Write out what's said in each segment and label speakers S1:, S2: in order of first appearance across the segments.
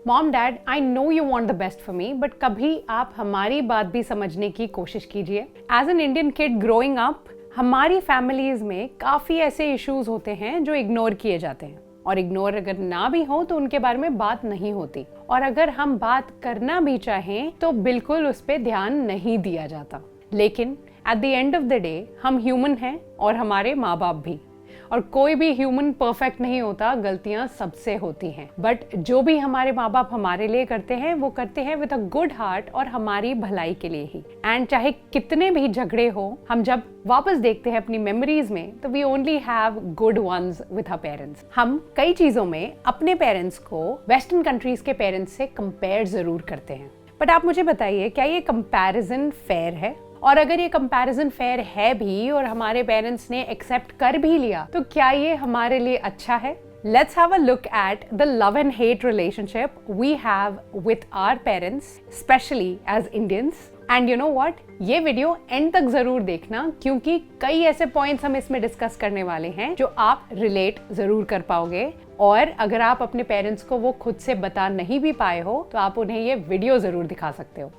S1: Mom dad, I know you want the best for me, but कभी आप हमारी बात भी समझने की कोशिश कीजिए। As an Indian kid growing up, हमारी फैमिलीज में काफी ऐसे इश्यूज होते हैं जो इग्नोर किए जाते हैं, और इग्नोर अगर ना भी हो तो उनके बारे में बात नहीं होती, और अगर हम बात करना भी चाहें तो बिल्कुल उस पर ध्यान नहीं दिया जाता। लेकिन at the end of the day हम ह्यूमन हैं, और हमारे माँ बाप भी, और कोई भी ह्यूमन परफेक्ट नहीं होता, गलतियां सबसे होती हैं। बट जो भी हमारे माँ बाप हमारे लिए करते हैं वो करते हैं विद अ गुड हार्ट और हमारी भलाई के लिए ही। एंड चाहे कितने भी झगड़े हो, हम जब वापस देखते हैं अपनी मेमोरीज में तो we only have good ones with our parents. हम कई चीजों में अपने पेरेंट्स को वेस्टर्न कंट्रीज के पेरेंट्स से कंपेयर जरूर करते हैं, बट आप मुझे बताइए, क्या ये कंपैरिजन फेयर है? और अगर ये कंपैरिजन फेयर है भी और हमारे पेरेंट्स ने एक्सेप्ट कर भी लिया, तो क्या ये हमारे लिए अच्छा है? Let's have a look at the love and hate relationship we have with our parents, especially as Indians. And you know what? ये वीडियो एंड तक जरूर देखना, क्योंकि कई ऐसे पॉइंट्स हम इसमें डिस्कस करने वाले हैं जो आप रिलेट जरूर कर पाओगे। और अगर आप अपने पेरेंट्स को वो खुद से बता नहीं भी पाए हो तो आप उन्हें ये वीडियो जरूर दिखा सकते हो।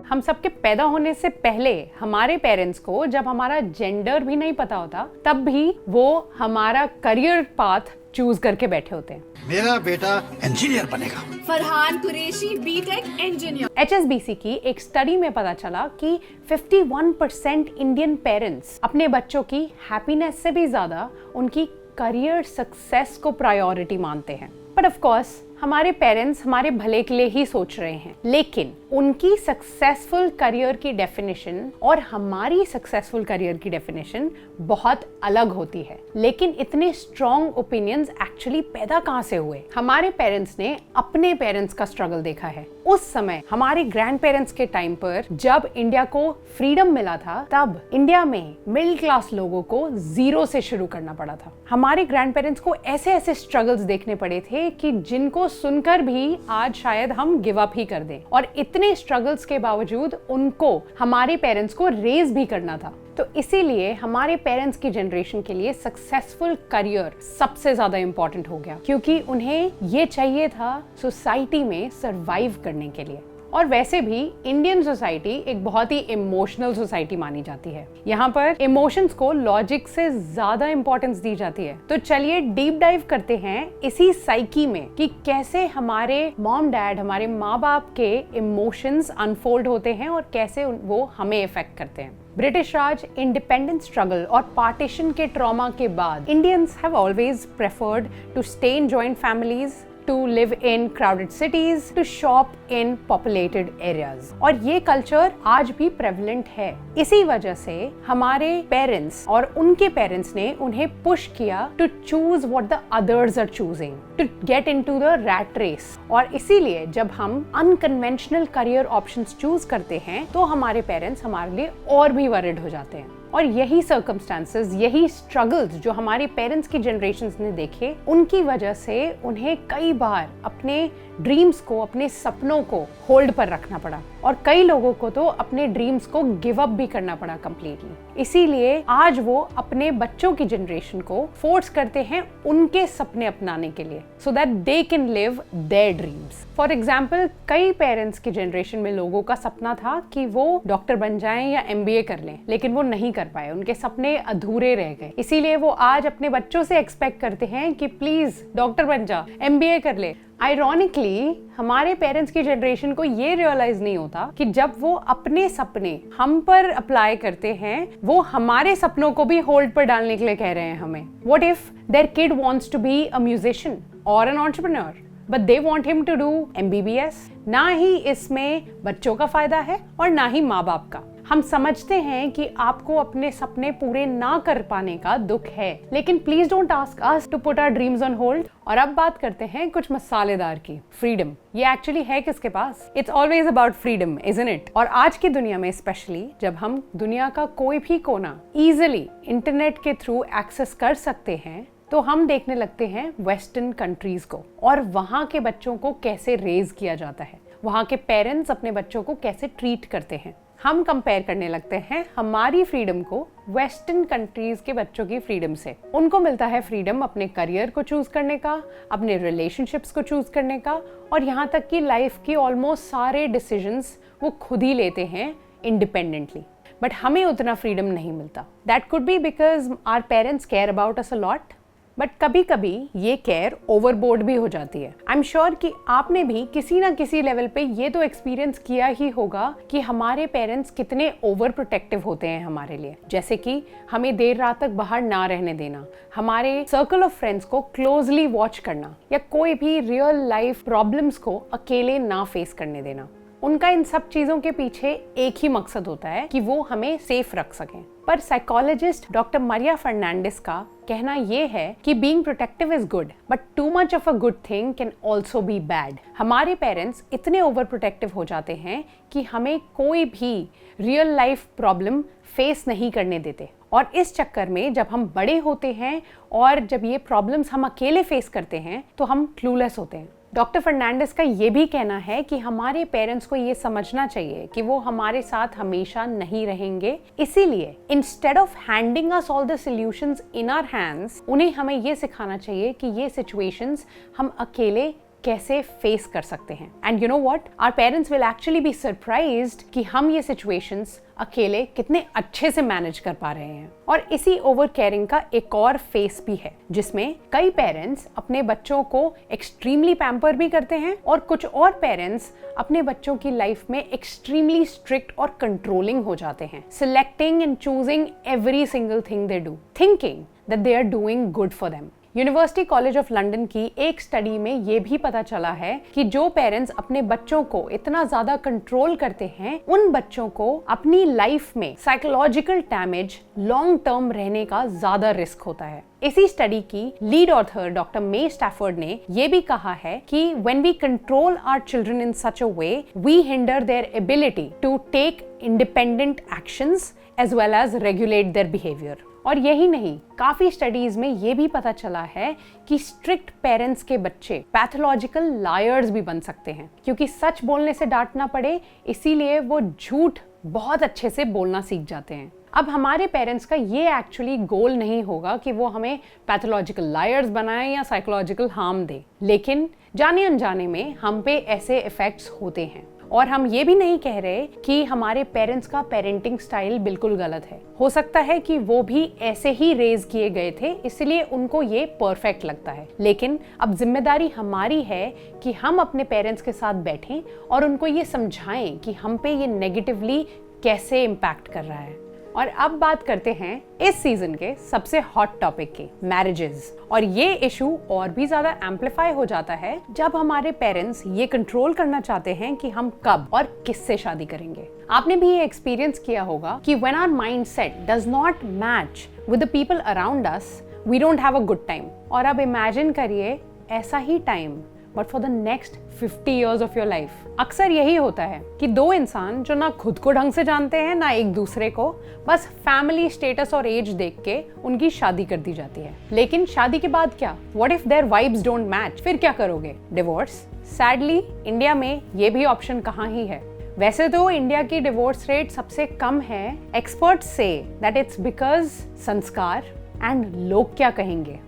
S1: हम सबके पैदा होने से पहले हमारे पेरेंट्स को जब हमारा जेंडर भी नहीं पता होता, तब भी वो हमारा करियर पाथ चूज करके बैठे होते हैं।
S2: मेरा बेटा इंजीनियर बनेगा।
S3: Farhan Qureshi B Tech engineer.
S1: HSBC की एक स्टडी में पता चला कि 51% इंडियन पेरेंट्स अपने बच्चों की हैप्पीनेस से भी ज्यादा उनकी करियर सक्सेस को प्रायोरिटी मानते हैं। बट ऑफ कोर्स हमारे पेरेंट्स हमारे भले के लिए ही सोच रहे हैं, लेकिन उनकी सक्सेसफुल करियर की डेफिनेशन और हमारी सक्सेसफुल करियर की डेफिनेशन बहुत अलग होती है। लेकिन इतने स्ट्रॉन्ग ओपिनियंस एक्चुअली पैदा कहाँ से हुए? हमारे पेरेंट्स ने अपने पेरेंट्स का स्ट्रगल देखा है। उस समय हमारे ग्रैंड पेरेंट्स के टाइम पर जब इंडिया को फ्रीडम मिला था, तब इंडिया में मिडिल क्लास लोगों को जीरो से शुरू करना पड़ा था। हमारे ग्रैंड पेरेंट्स को ऐसे ऐसे स्ट्रगल्स देखने पड़े थे कि जिनको सुनकर भी आज शायद हम गिव अप ही कर दें, और इतने स्ट्रगल्स के बावजूद उनको हमारे पेरेंट्स को रेज भी करना था। तो इसीलिए हमारे पेरेंट्स की जनरेशन के लिए सक्सेसफुल करियर सबसे ज्यादा इंपॉर्टेंट हो गया, क्योंकि उन्हें ये चाहिए था सोसाइटी में सरवाइव करने के लिए। और वैसे भी इंडियन सोसाइटी एक बहुत ही इमोशनल सोसाइटी मानी जाती है। यहाँ पर इमोशंस को लॉजिक से ज्यादा इंपॉर्टेंस दी जाती है। तो चलिए डीप डाइव करते हैं इसी साइकी में कि कैसे हमारे मॉम डैड, हमारे माँ बाप के इमोशंस अनफोल्ड होते हैं और कैसे वो हमें इफेक्ट करते हैं। ब्रिटिश राज, इंडिपेंडेंस स्ट्रगल और पार्टीशन के ट्रॉमा के बाद Indians have always preferred to stay in joint families, to live in crowded cities, to shop in populated areas. और ये कल्चर आज भी prevalent है। इसी वजह से हमारे पेरेंट्स और उनके पेरेंट्स ने उन्हें पुश किया to choose what the others are choosing, to get into the rat race. और इसीलिए जब हम unconventional career options choose करते हैं तो हमारे पेरेंट्स हमारे लिए और भी worried हो जाते हैं। और यही सर्कमस्टांसेस, यही स्ट्रगल्स जो हमारे पेरेंट्स की जनरेशन्स ने देखे, उनकी वजह से उन्हें कई बार अपने ड्रीम्स को, अपने सपनों को होल्ड पर रखना पड़ा, और कई लोगों को तो अपने ड्रीम्स को गिव अप भी करना पड़ा कंप्लीटली। इसीलिए आज वो अपने बच्चों की जनरेशन को फोर्स करते हैं उनके सपने अपनाने के लिए, so that they can live their dreams. For example, कई पेरेंट्स की जनरेशन में लोगों का सपना था कि वो डॉक्टर बन जाएं या MBA कर लें, लेकिन वो नहीं कर पाए, उनके सपने अधूरे रह गए। इसीलिए वो आज अपने बच्चों से एक्सपेक्ट करते हैं कि प्लीज डॉक्टर बन जा, MBA कर ले। आयरॉनिकली हमारे पेरेंट्स की जनरेशन को ये रियलाइज नहीं होता कि जब वो अपने सपने हम पर अप्लाई करते हैं, वो हमारे सपनों को भी होल्ड पर डालने के लिए कह रहे हैं हमें। What if their kid wants to be a musician or an entrepreneur, but they want him to do MBBS? ना ही इसमें बच्चों का फायदा है और ना ही माँ बाप का। हम समझते हैं कि आपको अपने सपने पूरे ना कर पाने का दुख है, लेकिन please don't ask us to put our dreams on hold. और अब बात करते हैं कुछ मसालेदार की, फ्रीडम। ये एक्चुअली है किसके पास? It's always about freedom, isn't it? और आज की दुनिया में स्पेशली जब हम दुनिया का कोई भी कोना इजिली इंटरनेट के थ्रू एक्सेस कर सकते हैं, तो हम देखने लगते हैं वेस्टर्न कंट्रीज को और वहाँ के बच्चों को कैसे रेज किया जाता है, वहाँ के पेरेंट्स अपने बच्चों को कैसे ट्रीट करते हैं। हम कंपेयर करने लगते हैं हमारी फ्रीडम को वेस्टर्न कंट्रीज के बच्चों की फ्रीडम से। उनको मिलता है फ्रीडम अपने करियर को चूज करने का, अपने रिलेशनशिप्स को चूज करने का, और यहाँ तक कि लाइफ की ऑलमोस्ट सारे डिसीजंस वो खुद ही लेते हैं इंडिपेंडेंटली। बट हमें उतना फ्रीडम नहीं मिलता। That could be because our parents care about us a lot, but कभी कभी ये केयर ओवरबोर्ड भी हो जाती है। आई एम श्योर कि आपने भी किसी ना किसी लेवल पे ये तो एक्सपीरियंस किया ही होगा कि हमारे पेरेंट्स कितने ओवर प्रोटेक्टिव होते हैं हमारे लिए। जैसे कि हमें देर रात तक बाहर ना रहने देना, हमारे सर्कल ऑफ फ्रेंड्स को क्लोजली वॉच करना, या कोई भी रियल लाइफ प्रॉब्लम्स को अकेले ना फेस करने देना। उनका इन सब चीजों के पीछे एक ही मकसद होता है कि वो हमें सेफ रख सकें। पर साइकोलॉजिस्ट डॉक्टर मारिया फर्नांडिस का कहना यह है कि being protective is good, but too much of a good thing can also be bad. हमारे पेरेंट्स इतने ओवर प्रोटेक्टिव हो जाते हैं कि हमें कोई भी रियल लाइफ प्रॉब्लम फेस नहीं करने देते, और इस चक्कर में जब हम बड़े होते हैं और जब ये प्रॉब्लम्स हम अकेले फेस करते हैं तो हम क्लूलेस होते हैं। डॉक्टर फर्नांडिस का ये भी कहना है कि हमारे पेरेंट्स को ये समझना चाहिए कि वो हमारे साथ हमेशा नहीं रहेंगे, इसीलिए instead of handing us all the solutions in our hands, उन्हें हमें ये सिखाना चाहिए कि ये सिचुएशंस हम अकेले कैसे फेस कर सकते हैं। And you know what, our parents will actually be surprised कि हम ये सिचुएशंस अकेले कितने अच्छे से मैनेज कर पा रहे हैं। और इसी ओवर केयरिंग का एक और फेस भी है, जिसमें कई पेरेंट्स अपने बच्चों को एक्सट्रीमली पैम्पर भी करते हैं, और कुछ और पेरेंट्स अपने बच्चों की लाइफ में एक्सट्रीमली स्ट्रिक्ट और कंट्रोलिंग हो जाते हैं, selecting and choosing every single thing they do, thinking that they are doing good for them. University college of London की एक स्टडी में ये भी पता चला है कि जो पेरेंट्स अपने बच्चों को इतना ज्यादा कंट्रोल करते हैं, उन बच्चों को अपनी लाइफ में साइकोलॉजिकल डैमेज लॉन्ग टर्म रहने का ज्यादा रिस्क होता है। इसी स्टडी की लीड ऑथर डॉक्टर मे स्टैफर्ड ने यह भी कहा है कि when we control our children in such a way, we hinder their ability to take independent actions as well as regulate their behavior। और यही नहीं, काफी स्टडीज में ये भी पता चला है कि स्ट्रिक्ट पेरेंट्स के बच्चे पैथोलॉजिकल लायर्स भी बन सकते हैं, क्योंकि सच बोलने से डांटना पड़े इसीलिए वो झूठ बहुत अच्छे से बोलना सीख जाते हैं। अब हमारे पेरेंट्स का ये एक्चुअली गोल नहीं होगा कि वो हमें पैथोलॉजिकल लायर्स बनाएं या साइकोलॉजिकल हार्म दे, लेकिन जाने अनजाने में हम पे ऐसे इफेक्ट्स होते हैं। और हम ये भी नहीं कह रहे कि हमारे पेरेंट्स का पेरेंटिंग स्टाइल बिल्कुल गलत है। हो सकता है कि वो भी ऐसे ही रेज किए गए थे, इसलिए उनको ये परफेक्ट लगता है। लेकिन अब जिम्मेदारी हमारी है कि हम अपने पेरेंट्स के साथ बैठें और उनको ये समझाएं कि हम पे ये नेगेटिवली कैसे इम्पैक्ट कर रहा है। और अब बात करते हैं इस सीजन के सबसे हॉट टॉपिक की, मैरिजेस। और ये इशू और भी ज्यादा एम्पलीफाई हो जाता है जब हमारे पेरेंट्स ये कंट्रोल करना चाहते हैं कि हम कब और किससे शादी करेंगे। आपने भी ये एक्सपीरियंस किया होगा कि when our mindset does not match with the people around us, we don't have a good time। और अब इमेजिन करिए ऐसा ही time but for the next 50 years of your life. अक्सर यही होता है कि दो इंसान जो ना खुद को ढंग से जानते हैं ना एक दूसरे को, बस फैमिली स्टेटस और एज देख के उनकी शादी कर दी जाती है। लेकिन शादी के बाद क्या? What if their vibes don't match? फिर क्या करोगे? डिवोर्स। सैडली इंडिया में ये भी ऑप्शन कहाँ ही है। वैसे तो इंडिया की डिवोर्स रेट सबसे कम है। Experts say that it's because संस्कार एंड लोग क्या कहेंगे।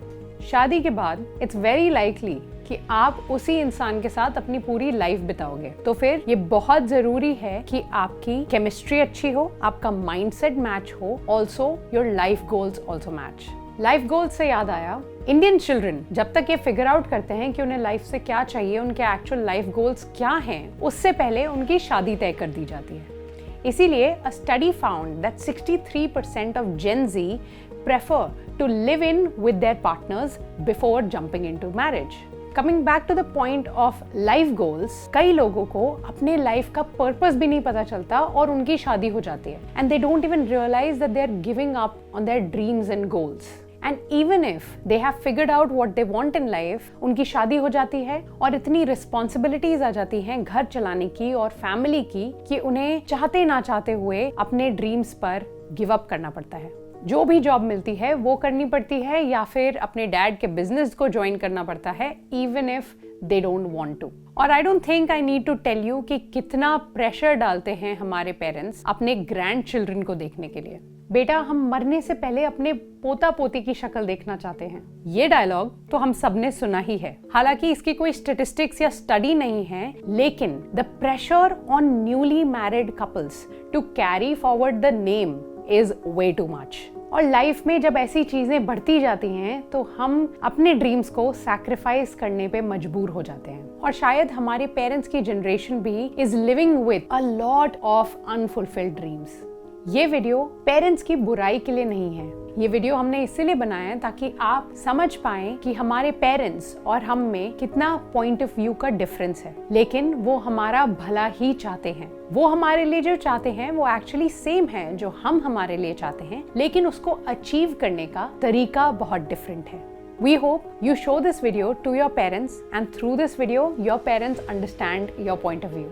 S1: शादी के बाद इट्स वेरी लाइकली कि आप उसी इंसान के साथ अपनी पूरी लाइफ बिताओगे। तो फिर ये बहुत जरूरी है कि आपकी केमिस्ट्री अच्छी हो, आपका माइंडसेट मैच हो, also your life goals also match. Life goals से याद आया, इंडियन चिल्ड्रन जब तक ये फिगर आउट करते हैं कि उन्हें लाइफ से क्या चाहिए, उनके एक्चुअल लाइफ गोल्स क्या हैं, उससे पहले उनकी शादी तय कर दी जाती है। इसीलिए a study found that 63% of Gen Z prefer to live in with their partners before jumping into marriage। Coming back to the point of life goals, कई लोगों को अपने लाइफ का पर्पस भी नहीं पता चलता और उनकी शादी हो जाती है, and they don't even realize that they are giving up on their dreams and goals। And even if they have figured out what they want in life, उनकी शादी हो जाती है और इतनी रिस्पॉन्सिबिलिटीज आ जाती हैं घर चलाने की और फैमिली की कि उन्हें चाहते ना चाहते हुए अपने ड्रीम्स पर गिव अप करना पड़ता है। जो भी जॉब मिलती है वो करनी पड़ती है या फिर अपने डैड के बिजनेस को ज्वाइन करना पड़ता है, even if they don't want to. और I don't think I need to tell you कि कितना प्रेशर डालते हैं हमारे पेरेंट्स अपने ग्रैंड चिल्ड्रन को देखने के लिए। बेटा, हम मरने से पहले अपने पोता पोती की शक्ल देखना चाहते हैं। ये डायलॉग तो हम सबने सुना ही है। हालांकि इसकी कोई स्टैटिस्टिक्स या स्टडी नहीं है, लेकिन the pressure on newly married couples to carry forward the name is way too much. और लाइफ में जब ऐसी चीजें बढ़ती जाती हैं तो हम अपने ड्रीम्स को सैक्रिफाइस करने पे मजबूर हो जाते हैं। और शायद हमारे पेरेंट्स की जनरेशन भी is living with a lot of unfulfilled dreams. ये वीडियो पेरेंट्स की बुराई के लिए नहीं है। ये वीडियो हमने इसीलिए बनाया है ताकि आप समझ पाएं कि हमारे पेरेंट्स और हम में कितना पॉइंट ऑफ व्यू का डिफरेंस है, लेकिन वो हमारा भला ही चाहते हैं। वो हमारे लिए जो चाहते हैं वो एक्चुअली सेम है जो हम हमारे लिए चाहते हैं, लेकिन उसको अचीव करने का तरीका बहुत डिफरेंट है। We hope you show this video to your parents, and through this video your parents understand your point of view.